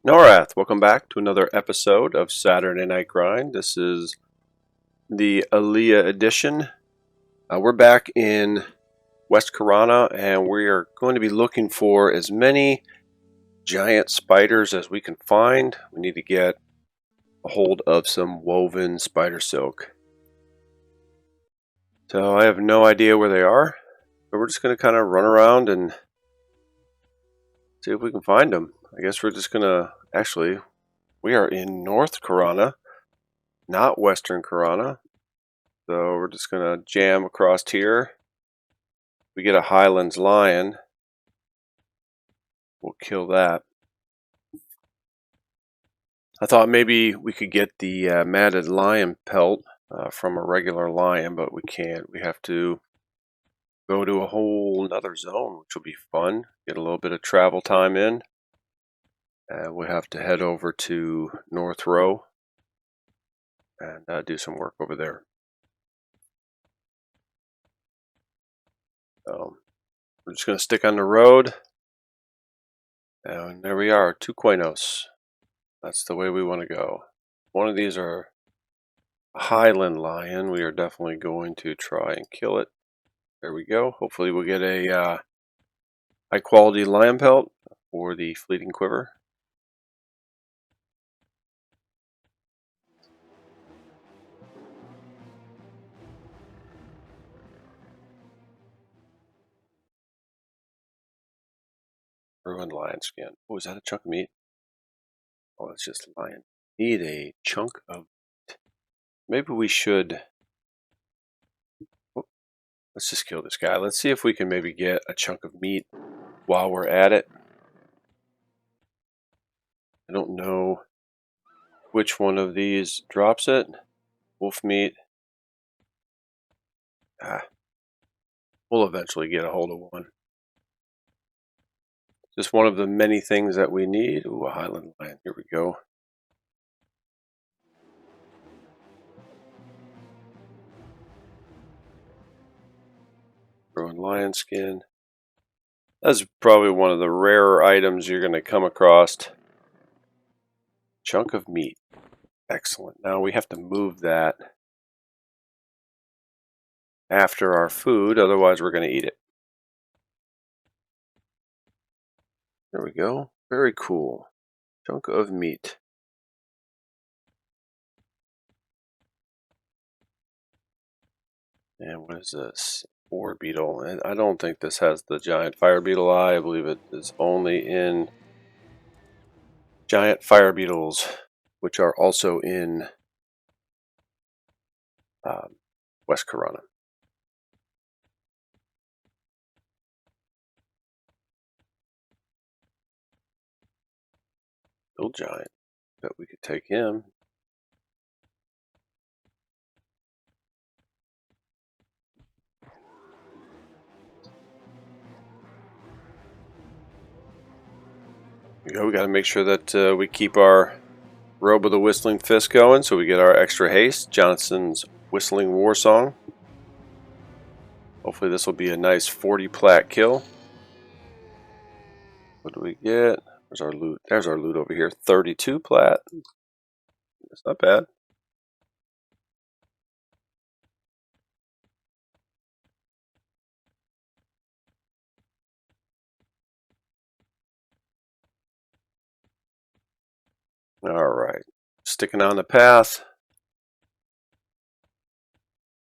Norrath, welcome back to another episode of Saturday Night Grind. This is the Aleighya edition. We're back in West Karana, and we are going to be looking for as many giant spiders as we can find. We need to get a hold of some woven spider silk. So I have no idea where they are, but we're just going to kind of run around and see if we can find them. I guess we're just going to, actually, we are in North Karana, not Western Karana. So we're just going to jam across here. We get a Highlands lion. We'll kill that. I thought maybe we could get the matted lion pelt from a regular lion, but we can't. We have to go to a whole another zone, which will be fun. Get a little bit of travel time in. We'll have to head over to North Row and do some work over there. So we're just going to stick on the road. And there we are, 2 Quainos. That's the way we want to go. One of these are a Highland lion. We are definitely going to try and kill it. There we go. Hopefully we'll get a high quality lion pelt for the fleeting quiver. Ruined lion skin. Oh, is that a chunk of meat? Oh, it's just lion. Need a chunk of meat. Maybe we should... Oh, let's just kill this guy. Let's see if we can maybe get a chunk of meat while we're at it. I don't know which one of these drops it. Wolf meat. We'll eventually get a hold of one. Just one of the many things that we need. Ooh, a Highland lion. Here we go. Ruined lion skin. That's probably one of the rarer items you're going to come across. Chunk of meat. Excellent. Now we have to move that after our food, otherwise we're going to eat it. There we go. Very cool. Chunk of meat. And what is this? Boar beetle. And I don't think this has the giant fire beetle eye. I believe it is only in giant fire beetles, which are also in West Karana. Little giant. Bet we could take him. We got to make sure that we keep our Robe of the Whistling Fist going so we get our extra haste. Johnson's Whistling War Song. Hopefully this will be a nice 40 plat kill. What do we get? There's our loot. There's our loot over here. 32 plat. That's not bad. Alright. Sticking on the path.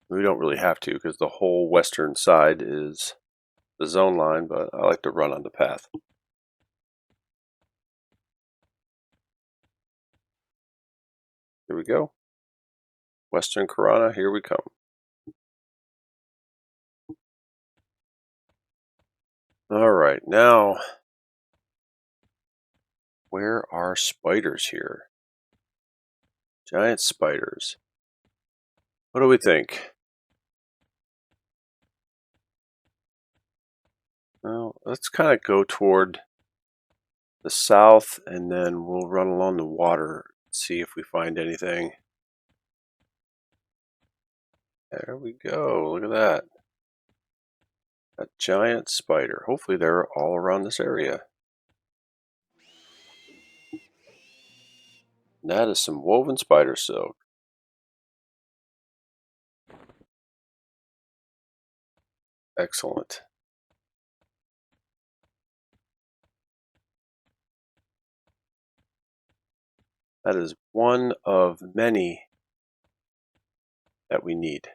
We don't really have to because the whole western side is the zone line, but I like to run on the path. Here we go. Western Karana, here we come. Alright, now, where are spiders here? Giant spiders. What do we think? Well, let's kind of go toward the south and then we'll run along the water, see if we find anything. There we go, look at that. A giant spider. Hopefully they're all around this area. That is some woven spider silk. Excellent. That is one of many that we need.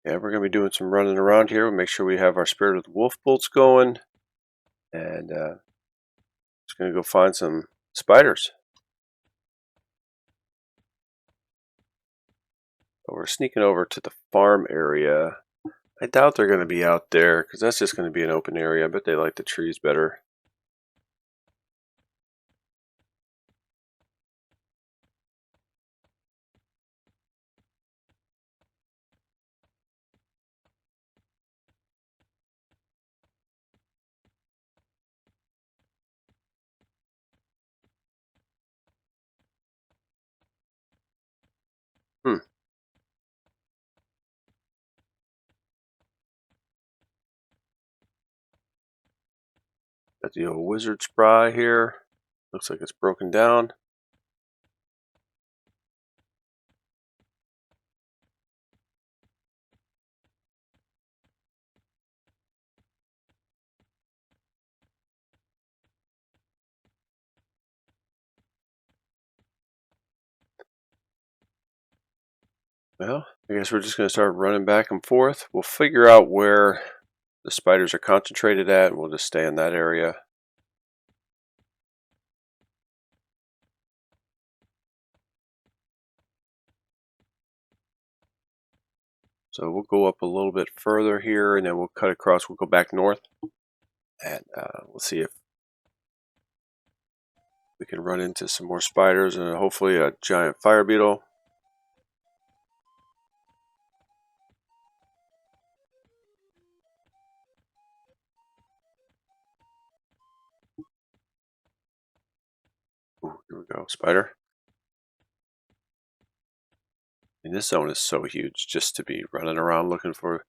Yeah, we're going to be doing some running around here. We'll make sure we have our Spirit of the Wolf bolts going. And just going to go find some spiders. But we're sneaking over to the farm area. I doubt they're going to be out there because that's just going to be an open area. I bet they like the trees better. Hmm. Got the old wizard spry here. Looks like it's broken down. Well, I guess we're just going to start running back and forth. We'll figure out where the spiders are concentrated at, and we'll just stay in that area. So we'll go up a little bit further here, and then we'll cut across. We'll go back north, and we'll see if we can run into some more spiders and hopefully a giant fire beetle. Ooh, here we go, spider. And this zone is so huge just to be running around looking for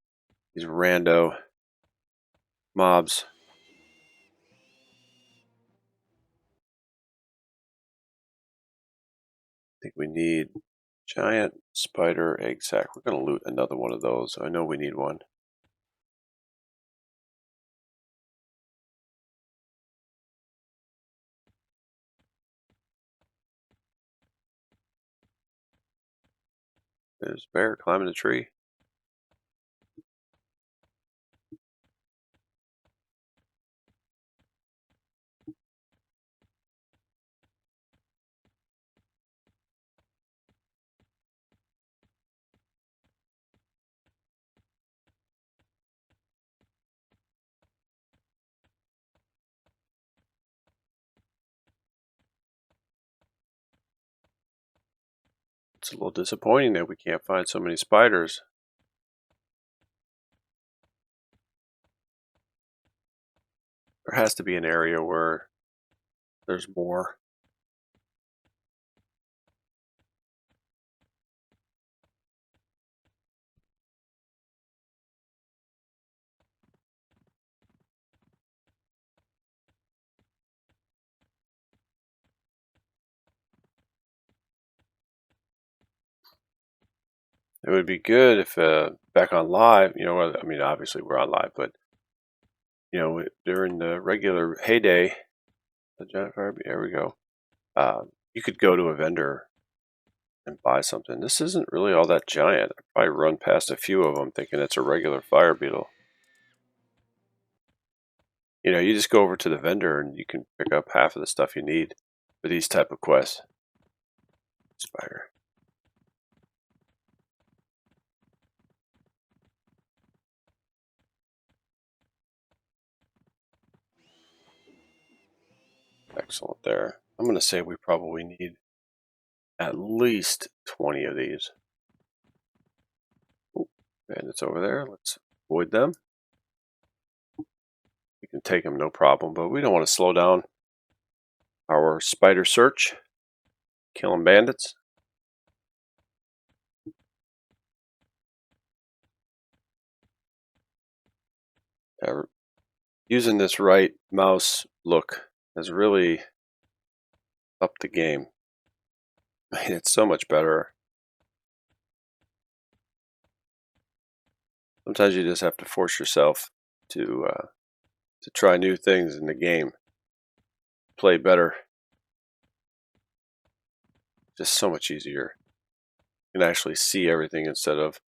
these rando mobs. I think we need giant spider egg sac. We're going to loot another one of those. I know we need one. There's a bear climbing a tree. It's a little disappointing that we can't find so many spiders. There has to be an area where there's more. It would be good if back on live, I mean, obviously we're on live, but during the regular heyday, the giant fire, there we go. You could go to a vendor and buy something. This isn't really all that giant. I probably run past a few of them thinking it's a regular fire beetle. You just go over to the vendor and you can pick up half of the stuff you need for these type of quests. Spider. Excellent there. I'm going to say we probably need at least 20 of these. Ooh, bandits over there. Let's avoid them. We can take them no problem, but we don't want to slow down our spider search. Killing bandits. using this right mouse look has really upped the game. I mean, it's so much better. Sometimes you just have to force yourself to try new things in the game, play better. Just so much easier. You can actually see everything instead of,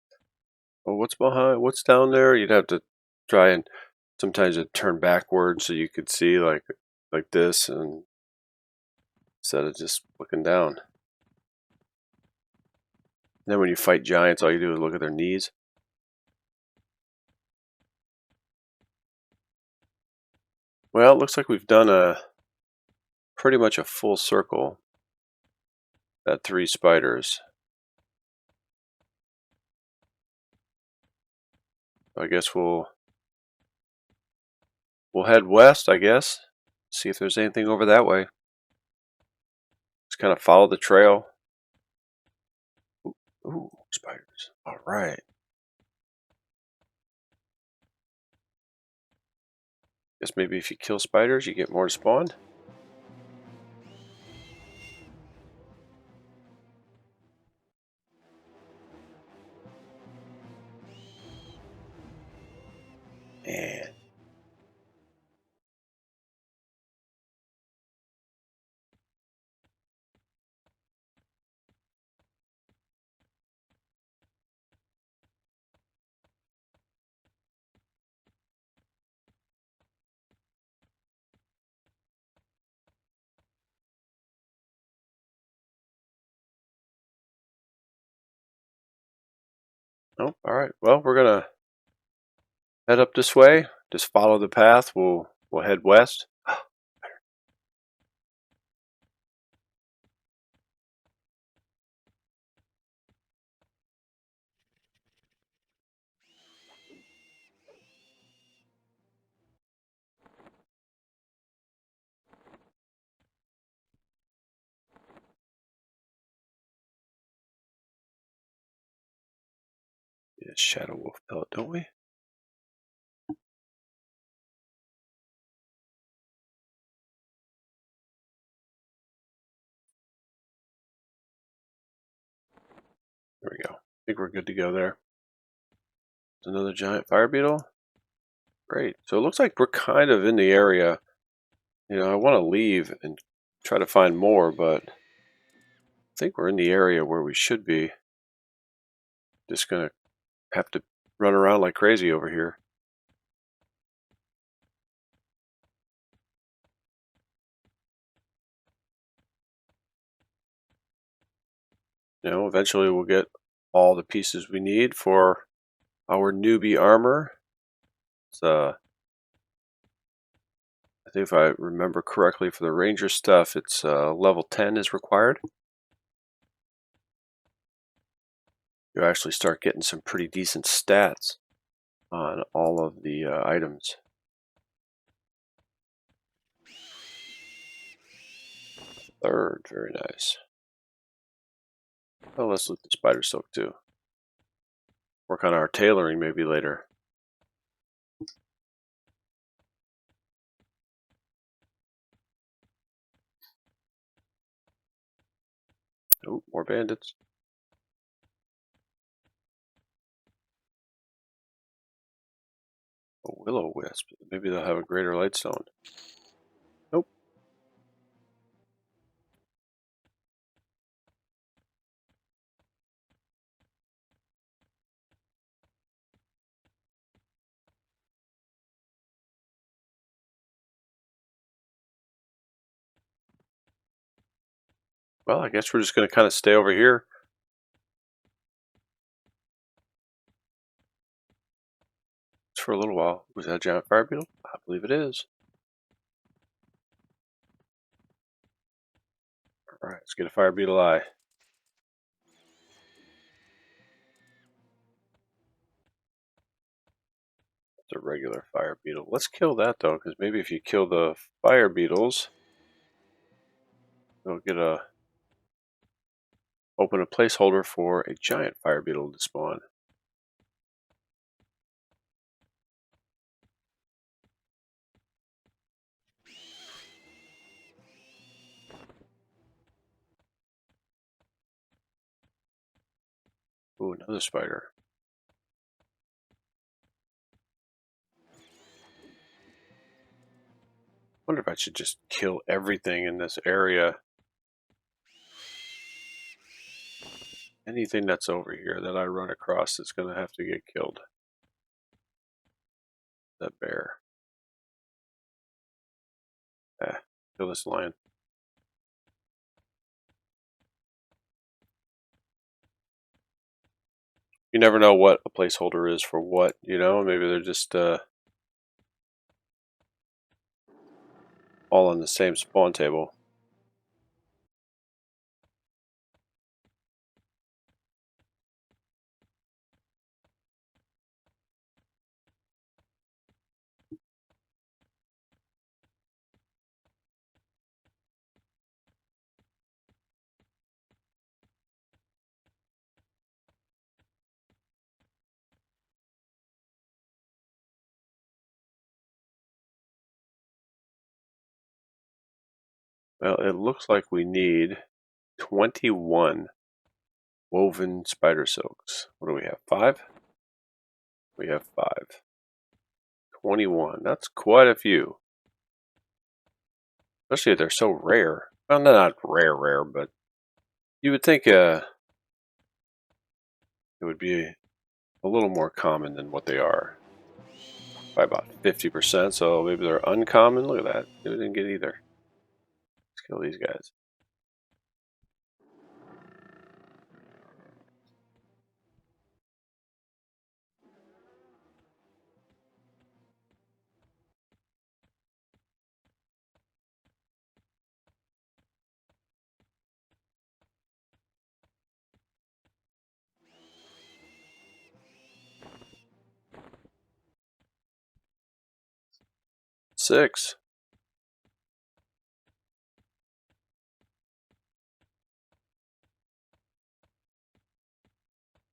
oh, what's behind, what's down there? You'd have to try and sometimes it'd turn backwards so you could see like this, and instead of just looking down. And then when you fight giants, all you do is look at their knees. Well, it looks like we've done pretty much a full circle at 3 spiders. I guess we'll head west, I guess. See if there's anything over that way. Just kind of follow the trail. Ooh, spiders. All right. Guess maybe if you kill spiders, you get more to spawn. Man. Oh, all right. Well, we're gonna head up this way. Just follow the path. We'll head west. Yeah, shadow wolf pellet, don't we? There we go. I think we're good to go there. There's another giant fire beetle. Great. So it looks like we're kind of in the area. You know, I want to leave and try to find more, but I think we're in the area where we should be. Just gonna have to run around like crazy over here. You know, eventually we'll get all the pieces we need for our newbie armor. It's I think if I remember correctly, for the ranger stuff, it's level 10 is required. You actually start getting some pretty decent stats on all of the items. Third, very nice. Well, let's loot the spider silk too. Work on our tailoring maybe later. Oh, more bandits. A willow wisp. Maybe they'll have a greater lightstone. Nope. Well, I guess we're just going to kind of stay over here. Just for a little while. Was that a giant fire beetle? I believe it is. Alright, let's get a fire beetle eye. It's a regular fire beetle. Let's kill that though, because maybe if you kill the fire beetles, you'll get a open a placeholder for a giant fire beetle to spawn. Another spider. Wonder if I should just kill everything in this area. Anything that's over here that I run across is going to have to get killed. That bear. Kill this lion. You never know what a placeholder is for what, you know? Maybe they're just all on the same spawn table. Well, it looks like we need 21 woven spider silks. What do we have? 5? We have 5. 21. That's quite a few. Especially if they're so rare. Well, not rare, but you would think it would be a little more common than what they are. By about 50%, so maybe they're uncommon. Look at that. We didn't get either. Let's kill these guys. Six.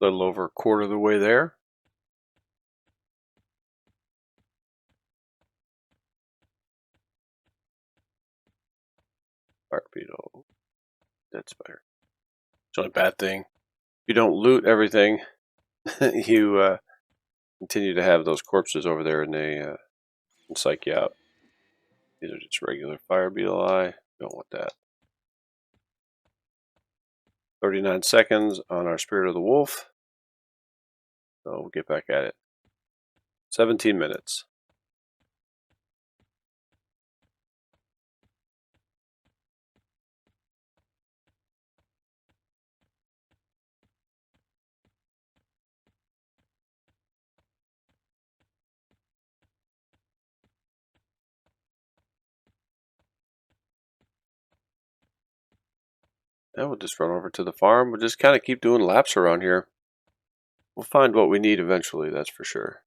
A little over a quarter of the way there. Fire beetle. Dead spider. It's not a bad thing. You don't loot everything. You continue to have those corpses over there and they can psych you out. These are just regular fire beetle eye. Don't want that. 39 seconds on our Spirit of the Wolf. So we'll get back at it. 17 minutes. And we'll just run over to the farm. We'll just kind of keep doing laps around here. We'll find what we need eventually, that's for sure.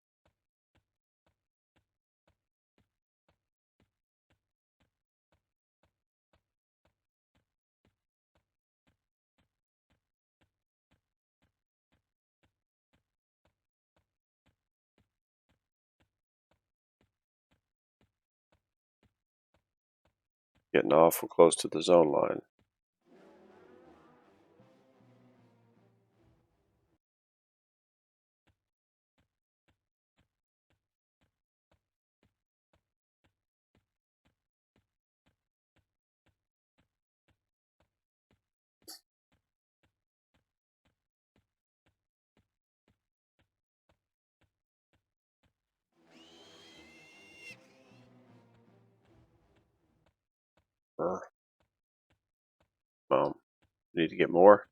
Getting awful close to the zone line. Need to get more.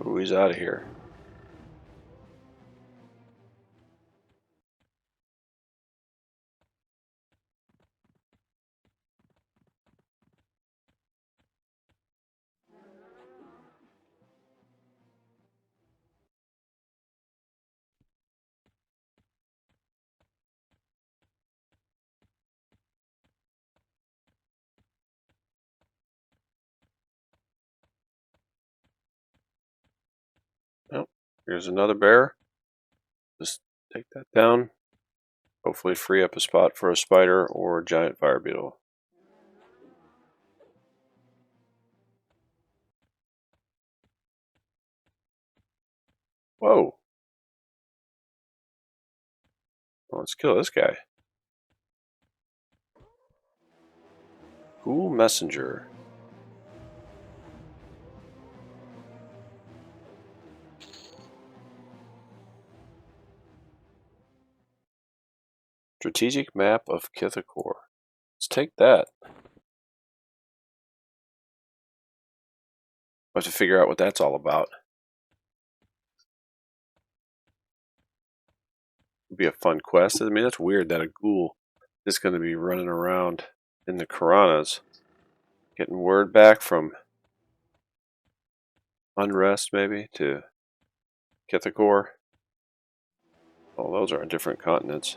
Ooh, he's out of here. Here's another bear. Just take that down. Hopefully free up a spot for a spider or a giant fire beetle. Whoa. Well, let's kill this guy. Cool messenger. Strategic map of Kithakor. Let's take that. We'll have to figure out what that's all about. It'd be a fun quest. I mean, that's weird that a ghoul is going to be running around in the Karanas. Getting word back from Unrest, maybe, to Kithakor. Oh, those are on different continents.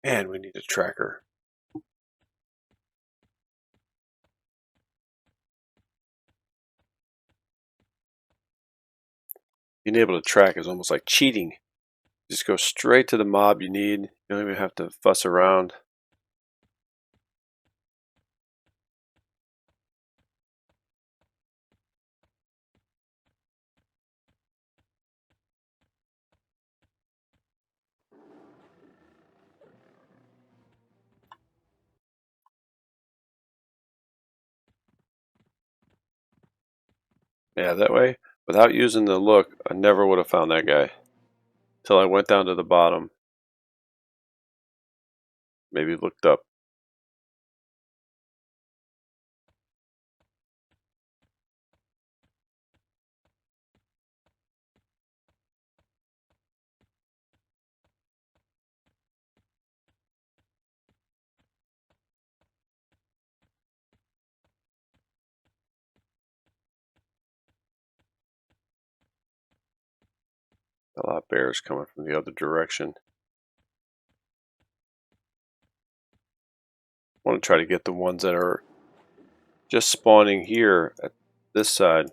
And we need a tracker. Being able to track is almost like cheating. Just go straight to the mob you need. You don't even have to fuss around. Yeah, that way, without using the look, I never would have found that guy. Till I went down to the bottom. Maybe looked up. A lot of bears coming from the other direction. I want to try to get the ones that are just spawning here at this side.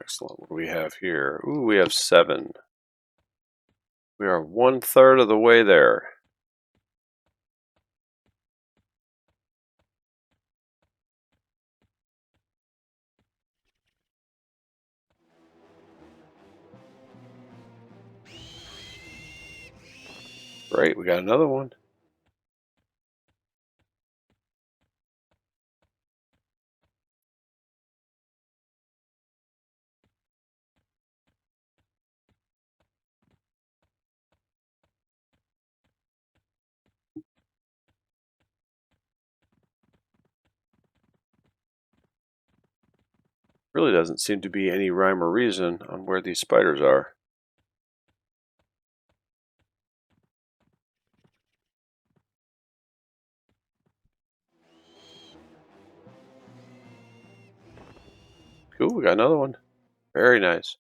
Excellent. What do we have here? Ooh, we have 7. We are 1/3 of the way there. Great, we got another one. Really doesn't seem to be any rhyme or reason on where these spiders are. Cool, we got another one. Very nice.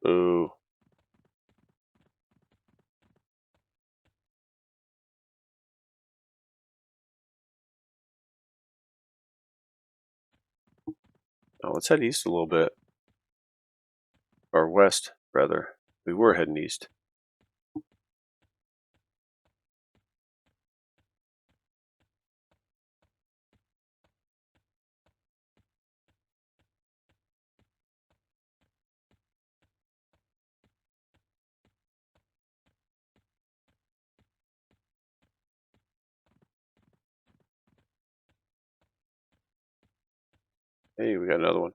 Ooh. Now let's head east a little bit. Or west, rather. We were heading east. Hey, we got another one.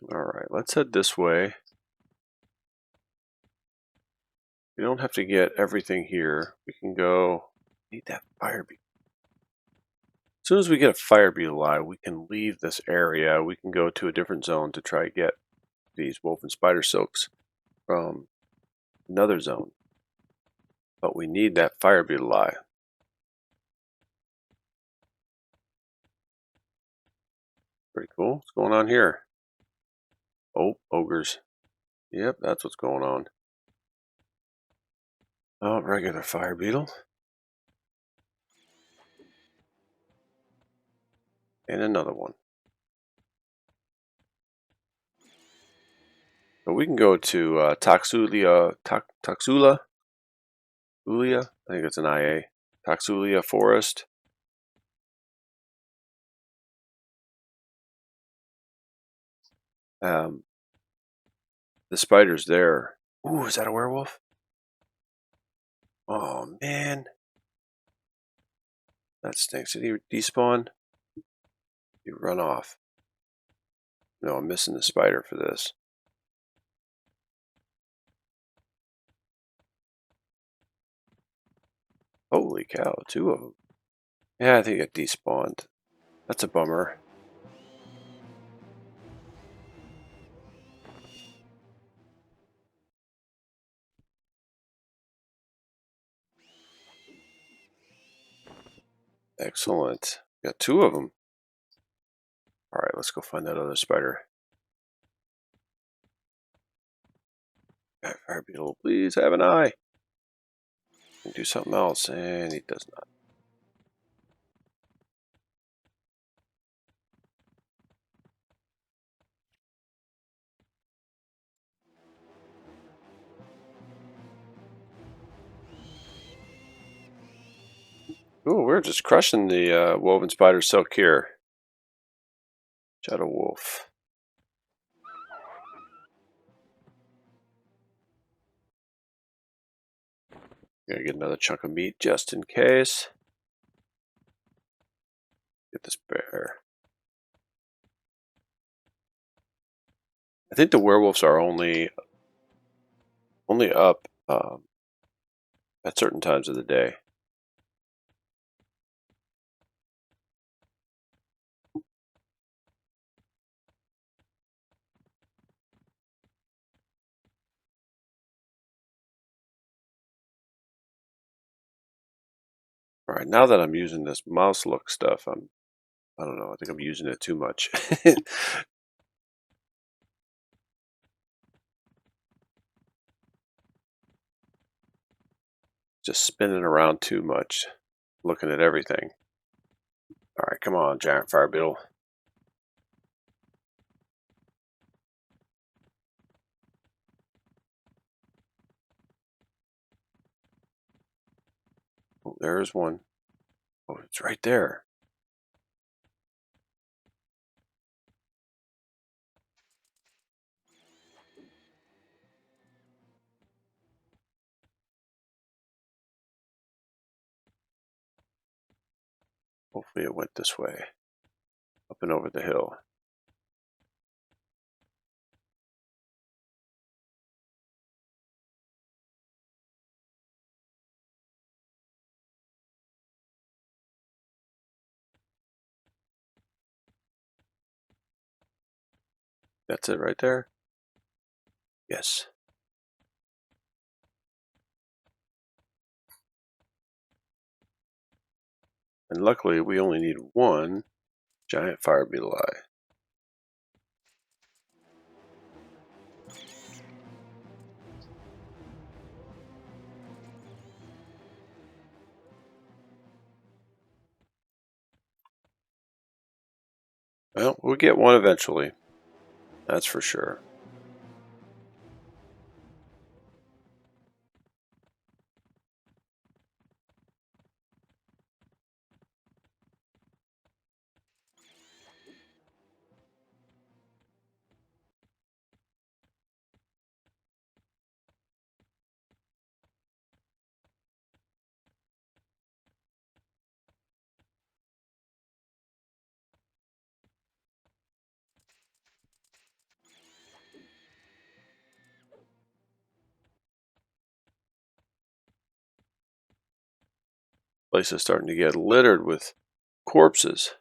Alright, let's head this way. We don't have to get everything here. We can go... Need that fire beetle. As soon as we get a fire beetle eye, we can leave this area. We can go to a different zone to try to get these woven spider silks from another zone. But we need that fire beetle eye. Pretty cool. What's going on here? Oh, ogres. Yep, that's what's going on. Oh, regular fire beetle. And another one. But we can go to Taxulia, Ulia, I think it's an IA. Taxulia Forest. The spider's there. Ooh, is that a werewolf? Oh, man. That stinks. Did he despawn? He run off. No, I'm missing the spider for this. Holy cow, 2 of them. Yeah, I think it despawned. That's a bummer. Excellent. Got 2 of them. Alright, let's go find that other spider. Fire beetle, please have an eye. Do something else, and he does not. Ooh, we're just crushing the woven spider silk here. Shadow wolf. Gotta get another chunk of meat just in case. Get this bear. I think the werewolves are only up at certain times of the day. All right, now that I'm using this mouse look stuff, I don't know, I think I'm using it too much. Just spinning around too much, looking at everything. All right, come on, giant fire beetle. Oh, there's one. Oh, it's right there. Hopefully it went this way, up and over the hill. That's it right there? Yes. And luckily we only need one giant fire beetle eye. Well, we'll get one eventually. That's for sure. Place is starting to get littered with corpses.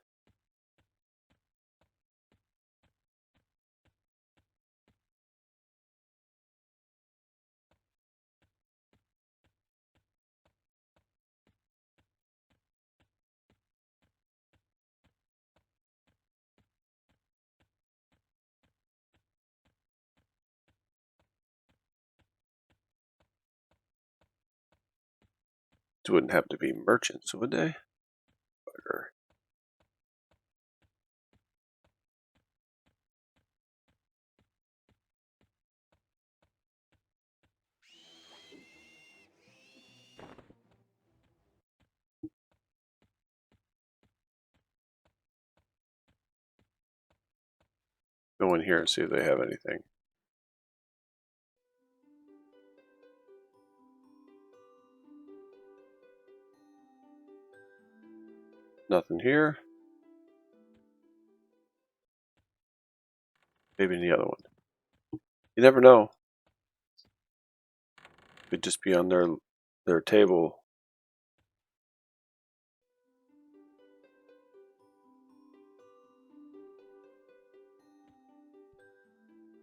These wouldn't have to be merchants, would they? Or go in here and see if they have anything. Nothing here. Maybe in the other one. You never know. Could just be on their table.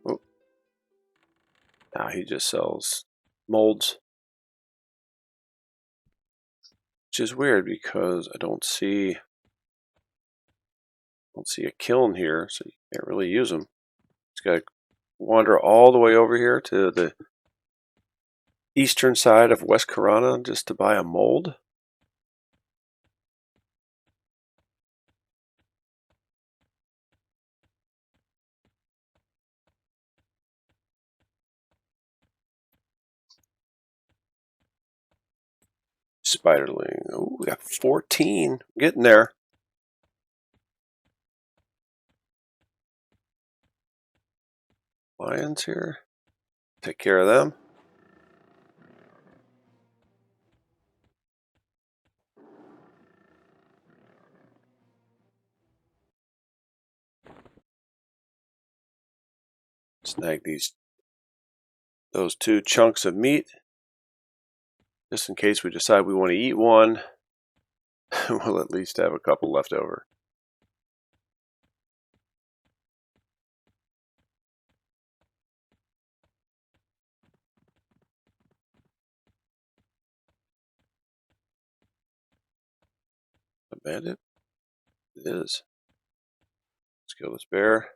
Oh. Now he just sells molds. Which is weird because I don't see a kiln here, so you can't really use them. Just gotta wander all the way over here to the eastern side of West Karana just to buy a mold. Spiderling. Oh, we got 14. Getting there. Lions here. Take care of them. Snag those 2 chunks of meat. Just in case we decide we want to eat one, we'll at least have a couple left over. A bandit? It is. Let's kill this bear.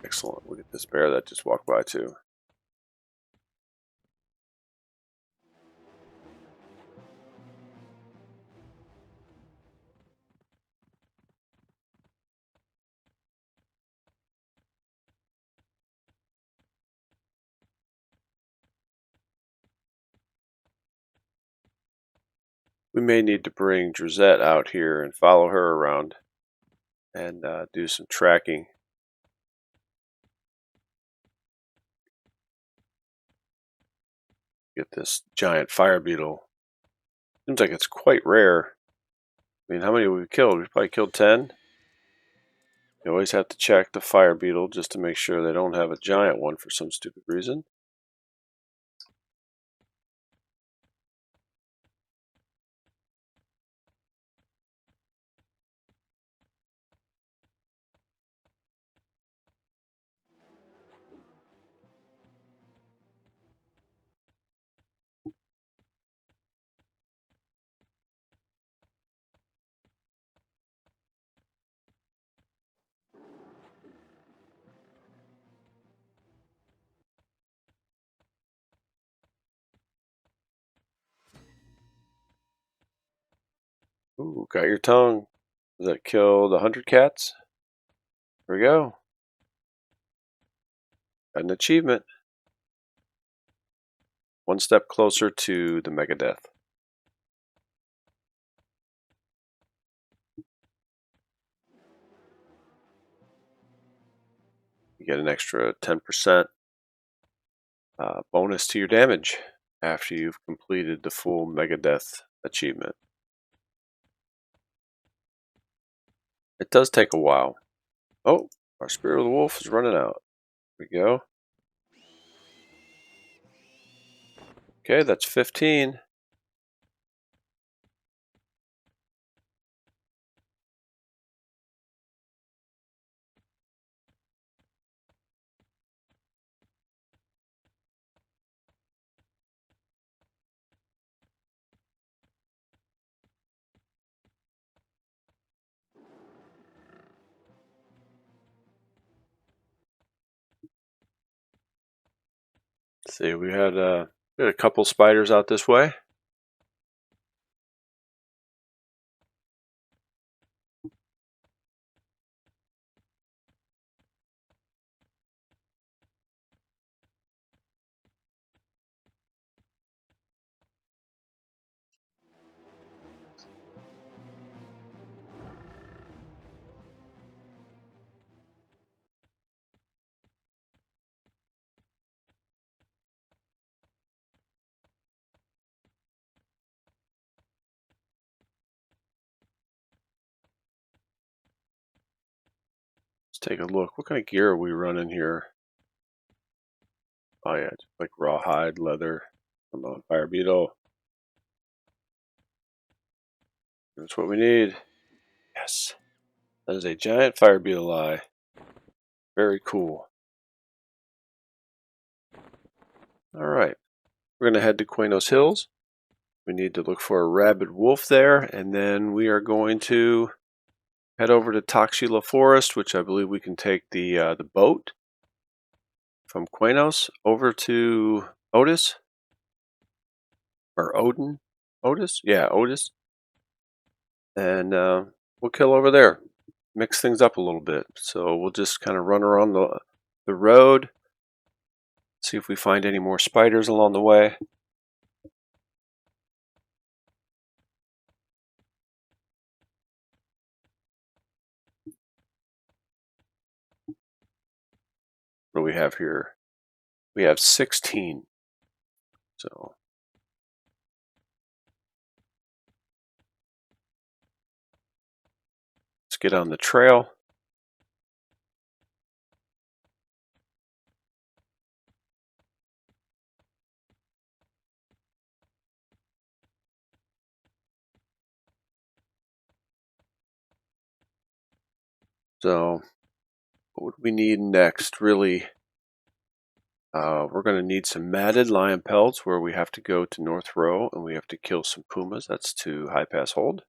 Excellent. Look at this bear that just walked by too. We may need to bring Drizette out here and follow her around and do some tracking. Get this giant fire beetle. Seems like it's quite rare. I mean, how many have we killed? We probably killed 10. You always have to check the fire beetle just to make sure they don't have a giant one for some stupid reason. Ooh, got your tongue. That killed 100 cats. Here we go. Got an achievement. One step closer to the mega death. You get an extra 10% bonus to your damage after you've completed the full mega death achievement. It does take a while. Oh, our Spirit of the Wolf is running out. Here we go. Okay, that's 15. Let's see, we had a couple spiders out this way. Let's take a look. What kind of gear are we running here? Oh yeah, like rawhide, leather, come on, fire beetle. That's what we need. Yes. That is a giant fire beetle eye. Very cool. Alright. We're going to head to Quenos Hills. We need to look for a rabid wolf there, and then we are going to head over to Toxila Forest, which I believe we can take the boat from Quenos over to Otis. Or Odin? Otis? Yeah, Otis. And we'll kill over there. Mix things up a little bit. So we'll just kind of run around the road, see if we find any more spiders along the way. What do we have here? We have 16. So let's get on the trail. So what would we need next? Really, we're going to need some matted lion pelts where we have to go to North Row and we have to kill some pumas. That's to high pass hold.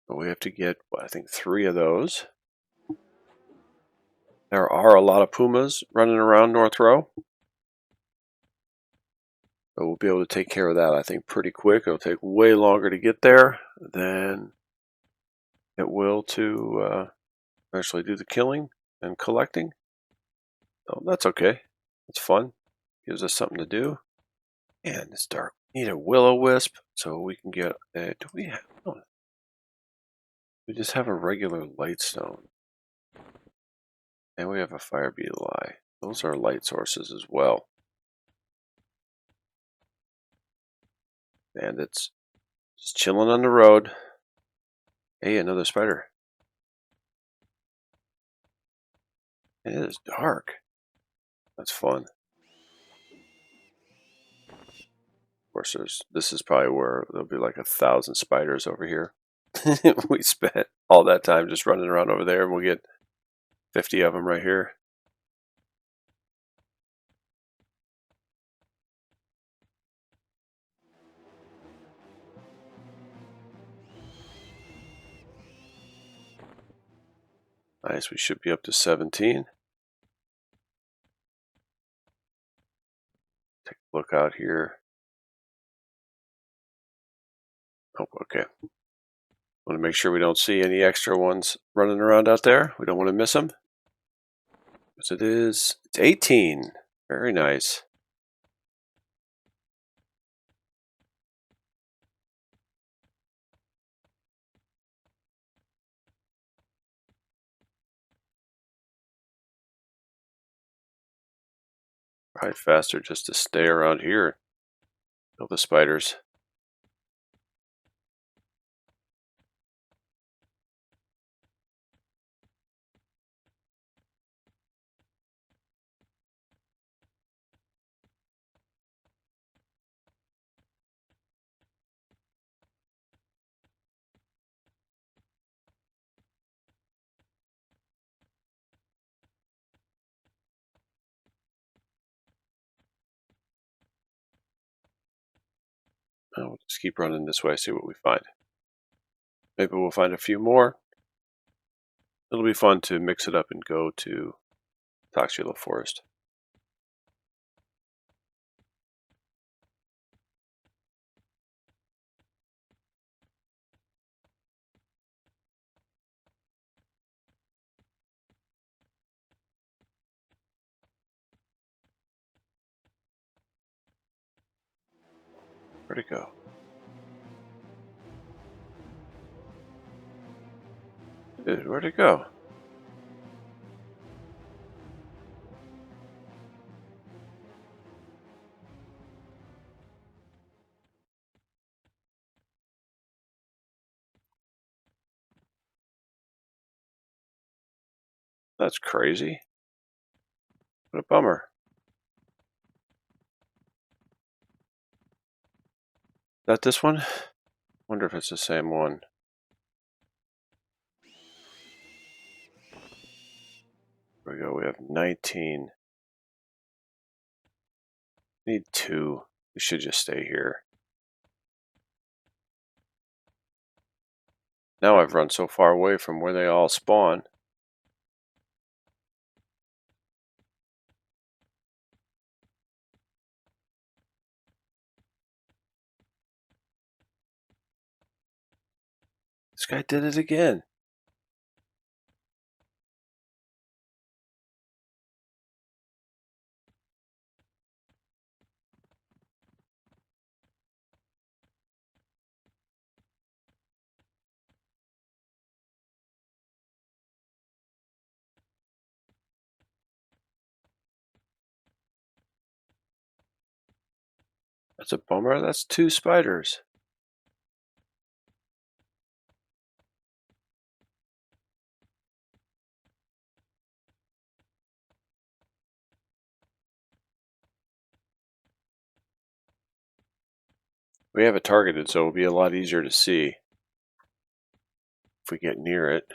But we have to get, I think, 3 of those. There are a lot of pumas running around North Row. But we'll be able to take care of that, I think, pretty quick. It'll take way longer to get there than it will to actually do the killing and collecting. So that's okay. It's fun. Gives us something to do. And it's dark. We need a will-o-wisp so we can get. Do we have? Oh, we just have a regular light stone, and we have a fire beetle eye. Those are light sources as well. And it's just chilling on the road. Hey, another spider. It is dark. That's fun. Of course, this is probably where there'll be like 1,000 spiders over here. We spent all that time just running around over there, and we'll get 50 of them right here. Nice, we should be up to 17. Take a look out here. Oh, okay. Want to make sure we don't see any extra ones running around out there. We don't want to miss them. Because it's 18. Very nice. Probably faster just to stay around here. Kill the spiders. We'll just keep running this way, see what we find. Maybe we'll find a few more. It'll be fun to mix it up and go to Toxula Forest. Where'd it go? Dude, where'd it go? That's crazy. What a bummer. Is that this one? Wonder if it's the same one. There we go. We have 19. Need 2. We should just stay here. Now I've run so far away from where they all spawn. This guy did it again. That's a bummer. That's 2 spiders. We have it targeted, so it'll be a lot easier to see if we get near it.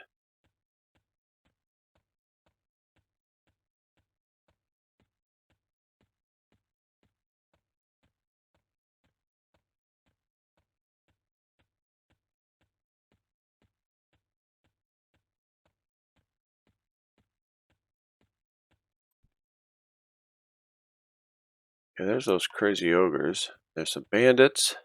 Okay, there's those crazy ogres. There's some bandits.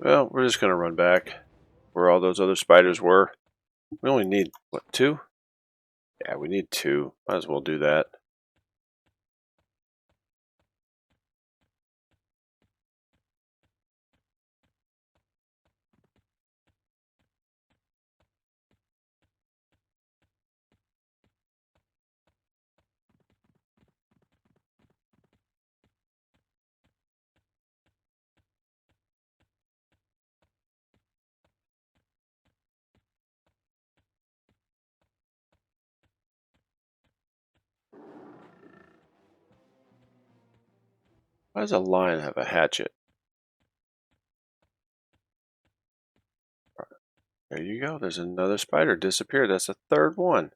Well, we're just going to run back where all those other spiders were. We only need, what, 2? Yeah, we need 2. Might as well do that. Why does a lion have a hatchet? There you go. There's another spider disappeared. That's the 3rd one.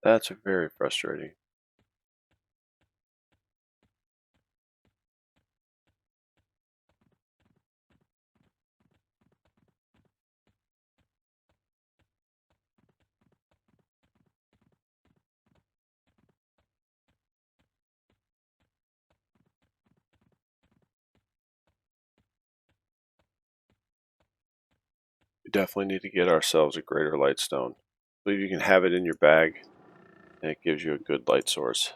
That's very frustrating. definitely need to get ourselves a greater light stone. I believe you can have it in your bag, and it gives you a good light source.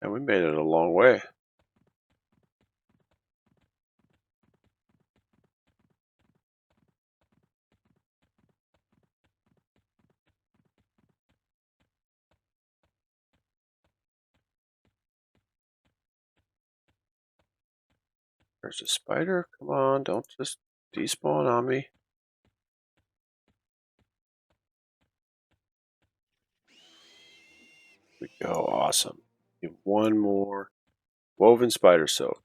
And we made it a long way. There's a spider. Come on, don't just despawn on me. Here we go. Awesome. Get one more woven spider silk.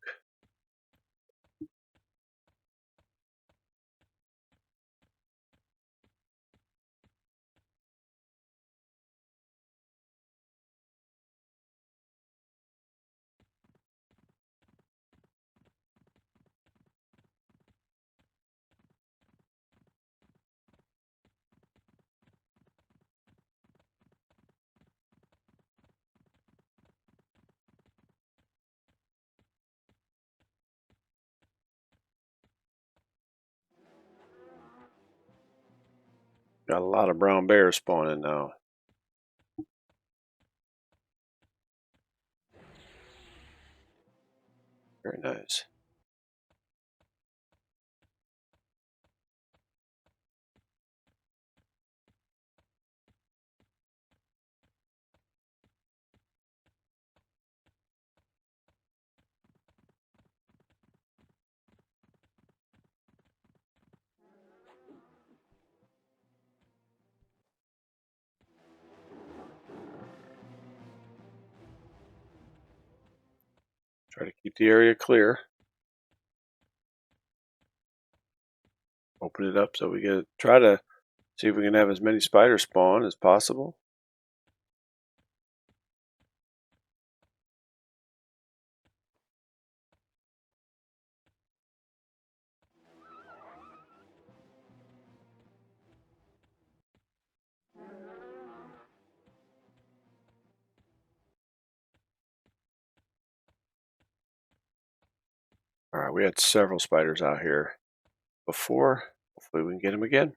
Got a lot of brown bears spawning now. Very nice. Try to keep the area clear. Open it up so we can try to see if we can have as many spiders spawn as possible. All right, we had several spiders out here before. Hopefully we can get them again.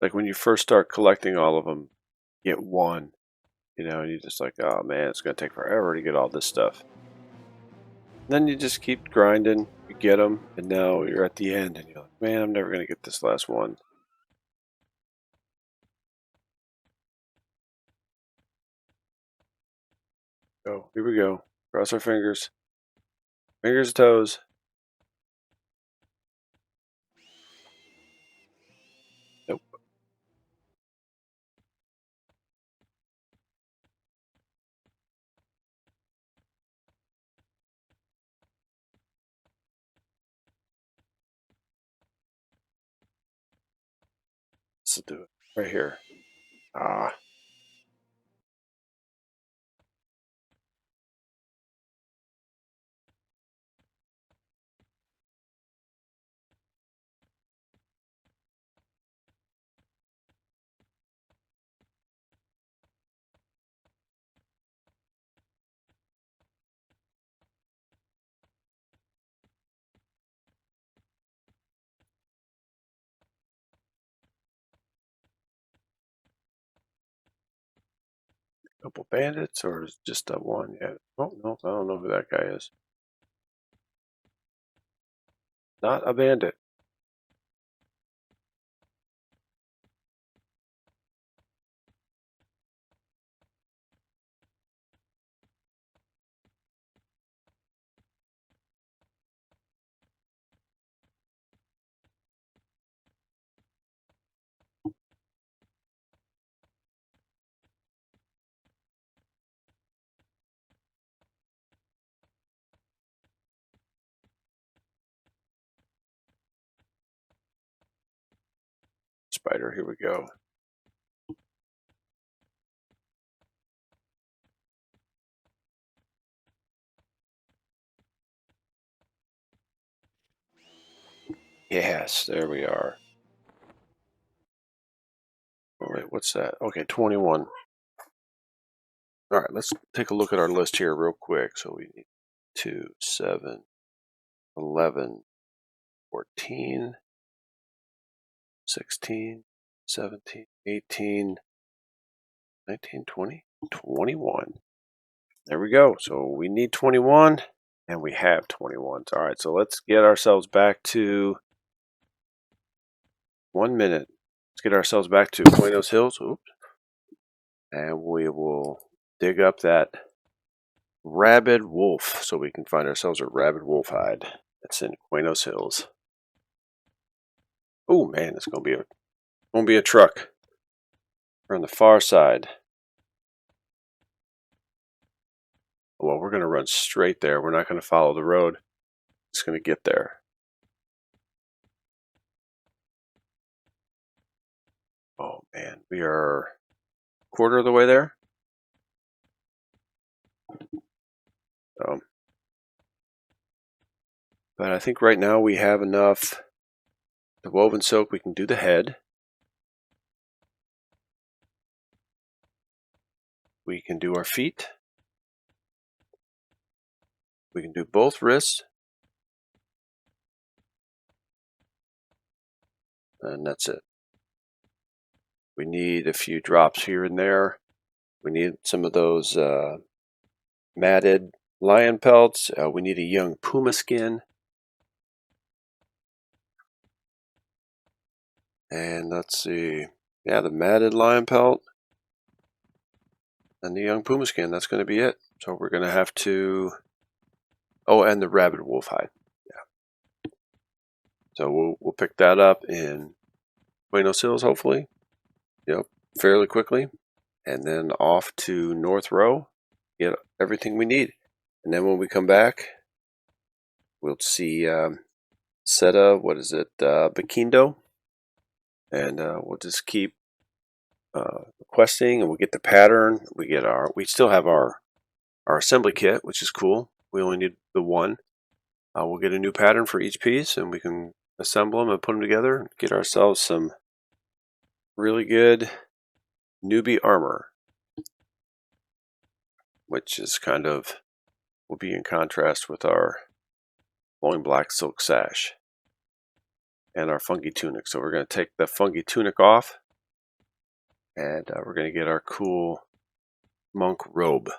Like when you first start collecting all of them, get one, and you're just like, oh man, it's going to take forever to get all this stuff. Then you just keep grinding, you get them, and now you're at the end, and you're like, man, I'm never going to get this last one. Oh, here we go. Cross our fingers. Fingers, toes. Nope. This will do it. Right here. Ah. Couple bandits, or is just that one? Yeah. Oh, no, I don't know who that guy is. Not a bandit. Spider, here we go. Yes, there we are. Oh, wait, what's that? Okay, 21. All right, let's take a look at our list here real quick. So we need 2, 7, 11, 14, 16, 17, 18, 19, 20, 21. There we go. So we need 21, and we have 21. All right, so let's get ourselves back to 1 minute. Let's get ourselves back to Quenos Hills. Oops. And we will dig up that rabid wolf so we can find ourselves a rabid wolf hide. That's in Quenos Hills. Oh man, it's gonna be a truck. We're on the far side. Well, we're gonna run straight there. We're not gonna follow the road. It's gonna get there. Oh man, we are a quarter of the way there. But I think right now we have enough. The woven silk, we can do the head. We can do our feet. We can do both wrists. And that's it. We need a few drops here and there. We need some of those matted lion pelts. We need a young puma skin. And let's see. Yeah, the matted lion pelt and the young puma skin. That's going to be it. So we're going to have to... Oh, and the rabid wolf hide. Yeah. So we'll pick that up in Buenos Hills, hopefully. Yep, fairly quickly. And then off to North Row. Get everything we need. And then when we come back, we'll see Seta, what is it, Bakindo. And we'll just keep questing, and we'll get the pattern. We still have our assembly kit, which is cool. We only need the one. We'll get a new pattern for each piece, and we can assemble them and put them together and get ourselves some really good newbie armor, which is kind of will be in contrast with our flowing black silk sash and our funky tunic. So we're going to take the funky tunic off, and we're going to get our cool monk robe,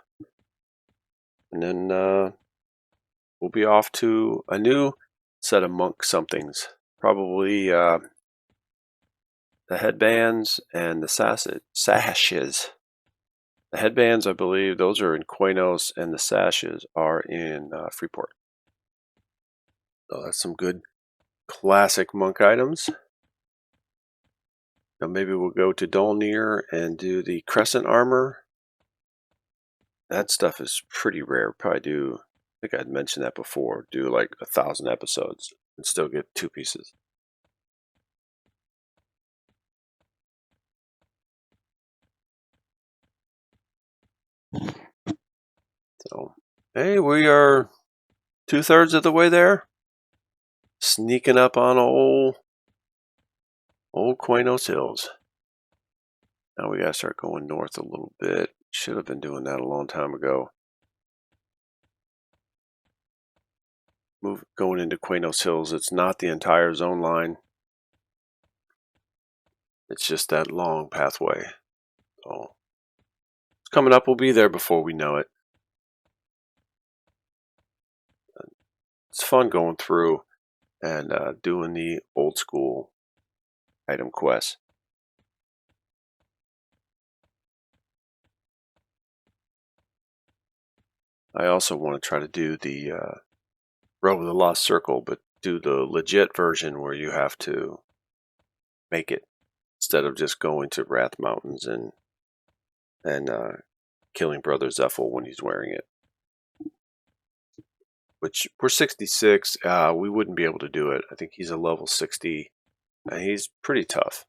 and then we'll be off to a new set of monk somethings. Probably the headbands and the sashes. The headbands, I believe, those are in Quenos, and the sashes are in Freeport. So that's some good classic monk items. Now maybe we'll go to Dolnir and do the crescent armor. That stuff is pretty rare. Probably do, I think I'd mentioned that before, do like 1,000 episodes and still get 2 pieces. So, hey, we are 2/3 of the way there. Sneaking up on old Quenos Hills. Now we gotta start going north a little bit. Should have been doing that a long time ago. Going into Quenos Hills, it's not the entire zone line. It's just that long pathway. So it's coming up. We'll be there before we know it. It's fun going through and doing the old school item quests. I also want to try to do the Robe of the Lost Circle, but do the legit version where you have to make it instead of just going to Wrath Mountains and killing Brother Zephyl when he's wearing it. Which we're 66, we wouldn't be able to do it. I think he's a level 60, and he's pretty tough.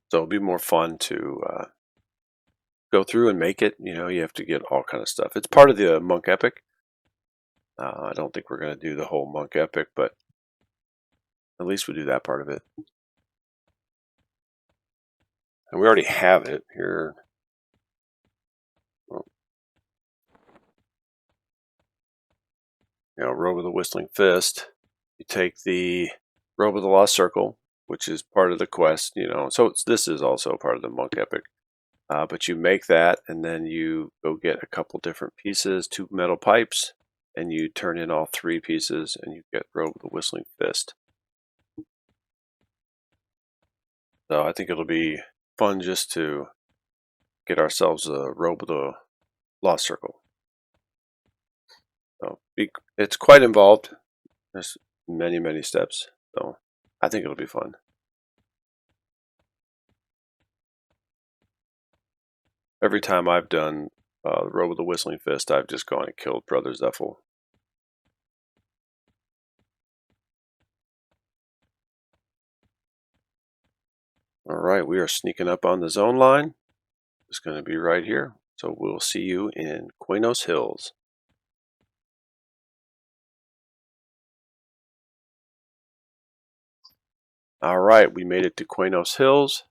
So it'll be more fun to go through and make it. You know, you have to get all kind of stuff. It's part of the Monk Epic. I don't think we're going to do the whole Monk Epic, but at least we do that part of it. And we already have it here. Well, you know, Robe of the Whistling Fist. You take the Robe of the Lost Circle, which is part of the quest, you know. So this is also part of the Monk Epic. But you make that, and then you go get a couple different pieces, 2 metal pipes, and you turn in all 3 pieces, and you get Robe of the Whistling Fist. So I think it'll be fun just to get ourselves a Robe of the Lost Circle. So it's quite involved. There's many steps, so I think it'll be fun. Every time I've done the Robe of the Whistling Fist, I've just gone and killed Brother Zephyl. Alright, we are sneaking up on the zone line. It's going to be right here. So we'll see you in Quenos Hills. Alright, we made it to Quenos Hills.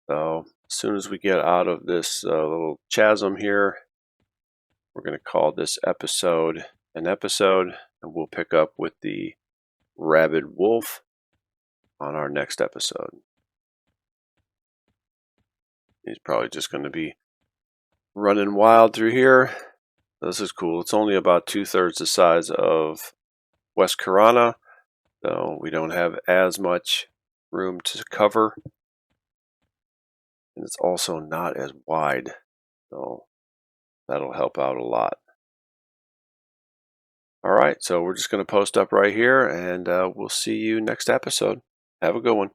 So as soon as we get out of this little chasm here, we're going to call this episode an episode, and we'll pick up with the rabid wolf on our next episode. He's probably just going to be running wild through here. This is cool. It's only about 2/3 the size of West Karana, so we don't have as much room to cover. And it's also not as wide, so that'll help out a lot. Alright, so we're just going to post up right here, and we'll see you next episode. Have a good one.